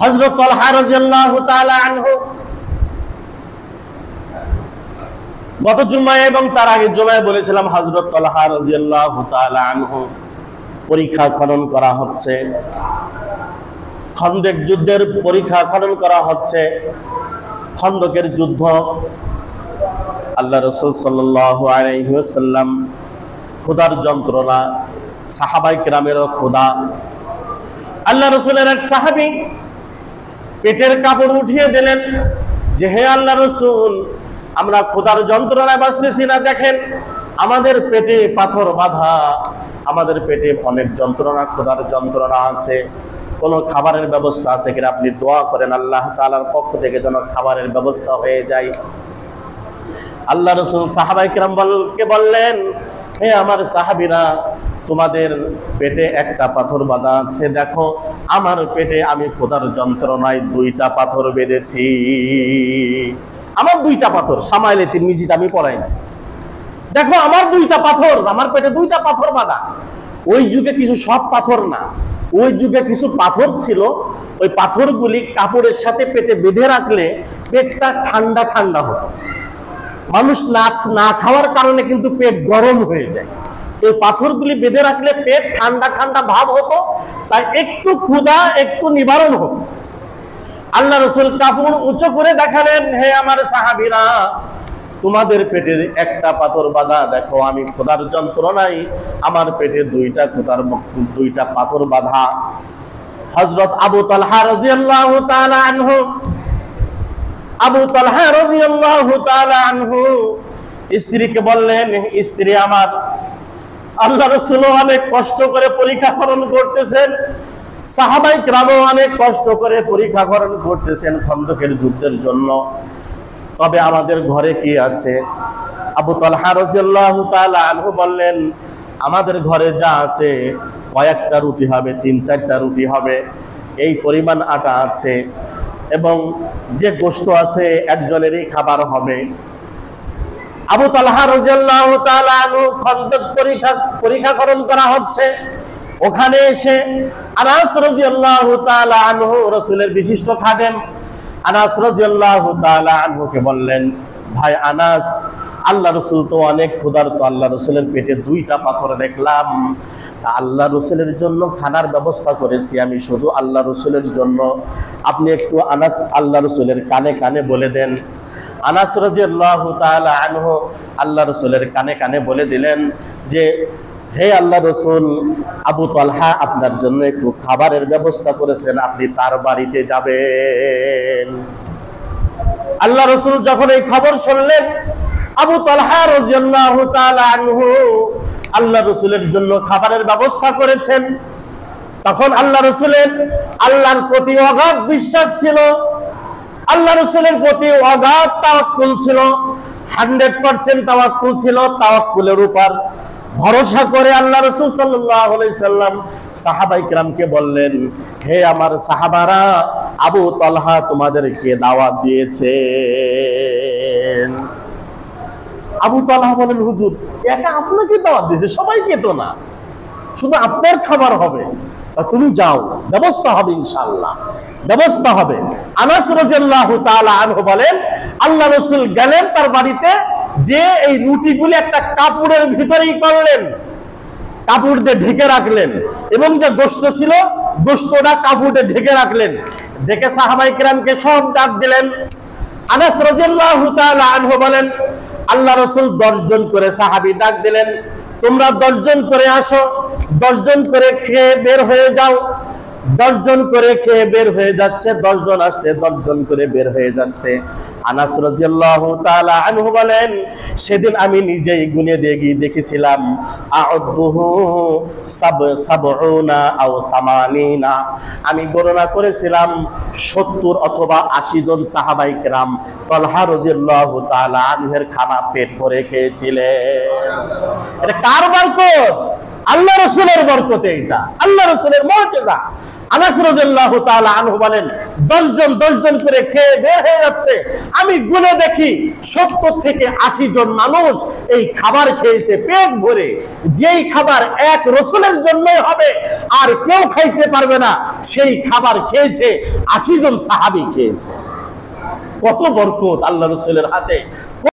হযরত তালহা রাদিয়াল্লাহু তাআলা আনহু গত জুমায় এবং তার আগের জুমায় বলেছিলাম, হযরত তালহা রাদিয়াল্লাহু তাআলা আনহু পরীক্ষা খনন করা হচ্ছে, খন্দক যুদ্ধের পরীক্ষা খনন করা হচ্ছে। খন্দকের যুদ্ধ, আল্লাহ রাসূল সাল্লাল্লাহু আলাইহি ওয়াসাল্লাম ক্ষুধার যন্ত্রণা, সাহাবায়ে কেরামেরও ক্ষুধা। আল্লাহ রাসূলের এক সাহাবী পেটের কাপড় উঠিয়ে দিলেন যে, হে আল্লাহ রাসূল, আমরা ক্ষুধার যন্ত্রণায় বাঁচতেছি না, দেখেন আমাদের পেটে পাথর বাঁধা, আমাদের পেটে অনেক যন্ত্রণা, ক্ষুধার যন্ত্রণা আছে, কোনো খাবারের ব্যবস্থা আছে কিনা আপনি দোয়া করেন আল্লাহ তাআলার পক্ষ থেকে যেন খাবারের ব্যবস্থা হয়ে যায়। আল্লাহ রাসূল সাহাবায়ে কেরামকে বললেন, হে আমার সাহাবীরা, তোমাদের পেটে একটা পাথর বাঁধা আছে, দেখো আমার পেটে আমি ক্ষুধার যন্ত্রণায় 2টা পাথর বেঁধেছি। আমার 2টা পাথর, সামাইলে তিরমিজিতে আমি পড়াইছি, দেখো আমার 2টা পাথর, আমার পেটে 2টা পাথর বাঁধা। ওই যুগে কিছু সব পাথর না, ওই যুগে কিছু পাথর ছিল, ওই পাথরগুলি কাপড়ের সাথে পেটে বেঁধে রাখলে পেটটা ঠান্ডা ঠান্ডা হতো। মানুষ না খাওয়ার কারণে কিন্তু পেট গরম হয়ে যায়, এই পাথরগুলি বেঁধে রাখলে পেট ঠান্ডা ঠান্ডা ভাব হতো, তাই একটু ক্ষুধা একটু নিবারণ হতো। আল্লাহ রাসূল কাপড় উঁচু করে দেখালেন, হে আমার সাহাবীরা, তোমাদের পেটে একটা পাথর বাঁধা, দেখো আমি ক্ষুধার যন্ত্রণায় আমার পেটে 2টা পাথর বাঁধা। হযরত আবু তালহা রাদিয়াল্লাহু তাআলা আনহু, আবু তালহা রাদিয়াল্লাহু তাআলা আনহু স্ত্রীকে বললেন, স্ত্রী আমার, আল্লাহ রাসূল অনেক কষ্ট করে পরীক্ষা খনন করতেছেন, সাহাবায়ে কেরামও অনেক কষ্ট করে পরীক্ষা খনন করতেছেন খন্দকের যুদ্ধের জন্য, তবে আমাদের ঘরে কি আছে? আবু তালহা রাদিয়াল্লাহু তাআলা আনহু বললেন, আমাদের ঘরে যা আছে কয়েকটা রুটি হবে, 3-4টা রুটি হবে, এই পরিমাণ আটা আছে, এবং যে গোশত আছে একজনেরই খাবার হবে। আবু তালহা রাদিয়াল্লাহু তাআলা আনহু খন্দক পরীক্ষা খনন করা হচ্ছে, ওখানে এসে আনাস রাদিয়াল্লাহু তাআলা আনহু, রাসূলের বিশিষ্ট খাদেম আনাস রাদিয়াল্লাহু তাআলা আনহুকে বললেন, ভাই আনাস, আল্লাহ রাসূল তো অনেক ক্ষুধার্ত, আল্লাহ রাসূলের পেটে 2টা পাথর দেখলাম, তা আল্লাহ রাসূলের জন্য খানার ব্যবস্থা করেছি আমি শুধু আল্লাহ রাসূলের জন্য, আপনি একটু আনাস আল্লাহ রাসূলের কানে কানে বলে দেন। আনাস রাদিয়াল্লাহু তাআলা আনহু আল্লাহ রাসূলের কানে কানে বলে দিলেন যে, হে আল্লাহ রাসূল, আবু তালহা আপনার জন্য একটু খাবারের ব্যবস্থা করেছেন, আপনি তার বাড়িতে যাবেন। আল্লাহ রাসূল যখন এই খবর শুনলেন, আবু তালহা রাদিয়াল্লাহু তাআলা আনহু আল্লাহ রাসূলের জন্য খাবারের ব্যবস্থা করেছেন, তখন আল্লাহ রাসূলের আল্লাহর প্রতি অগাধ বিশ্বাস ছিল, আল্লাহ রাসূলের প্রতি অগাধ তাওয়াক্কুল ছিল, 100% তাওয়াক্কুল ছিল। তাওয়াক্কুলের উপর ভরসা করে আল্লাহ রাসূল সাল্লাল্লাহু আলাইহি সাল্লাম সাহাবায়ে কেরামকে বললেন, হে আমার সাহাবারা, আবু তালহা তোমাদেরকে দাওয়াত দিয়েছে। আবু তালহা বলেন, হুজুর একা আপনাকে দাওয়াত দিয়েছে, সবাইকে তো না, শুধু আপনার খাবার হবে, তুমি যাও, ব্যবস্থা হবে ইনশাআল্লাহ, ব্যবস্থা হবে। আনাস রাদিয়াল্লাহু তাআলা আনহু বলেন, আল্লাহ রাসূল গেলেন তার বাড়িতে, যে এই রুটিগুলি একটা কাপড়ের ভিতরেই করলেন, কাপড় দিয়ে ঢেকে রাখলেন, এবং যে গোশত ছিল গোশতটা কাপড়ে ঢেকে রাখলেন। দেখে সাহাবায়ে কেরামকে সব ডাক দিলেন। আনাস রাদিয়াল্লাহু তাআলা আনহু বলেন, আল্লাহ রাসূল 10 জন করে সাহাবী ডাক দিলেন, তোমরা 10 জন করে আসো, 10 জন করে খেয়ে বের হয়ে যাও। 10 জন করে খেয়ে বের হয়ে যাচ্ছে, 10 জন আসছে, 10 জন করে বের হয়ে যাচ্ছে। আনাস রাদিয়াল্লাহু তাআলা আনহু বলেন, সেদিন আমি নিজেই গুনে দেখেছিলাম, আউদ্দুহু সাবউনা আও 80, আমি গণনা করেছিলাম 70 অথবা 80 জন সাহাবায়ে কেরাম তালহা রাদিয়াল্লাহু তাআলা আনহুর খানা পেট ভরে খেয়েছিলেন। এটা কার বরকত? আল্লাহ রাসূলের বরকতে, এটা আল্লাহ রাসূলের মুজিজা। আনাস রাদিয়াল্লাহু তাআলা আনহু বলেন 10 জন করে খেয়ে বের হয়ে যাচ্ছে, আমি গুনে দেখি 70 থেকে 80 জন মানুষ এই খাবার খেয়েছে পেট ভরে। যেই খাবার এক রাসূলের জন্যই হবে আর কেউ খাইতে পারবে না, সেই খাবার খেয়েছে 80 জন সাহাবী খেয়েছে। কত বরকত আল্লাহ রাসূলের হাতে।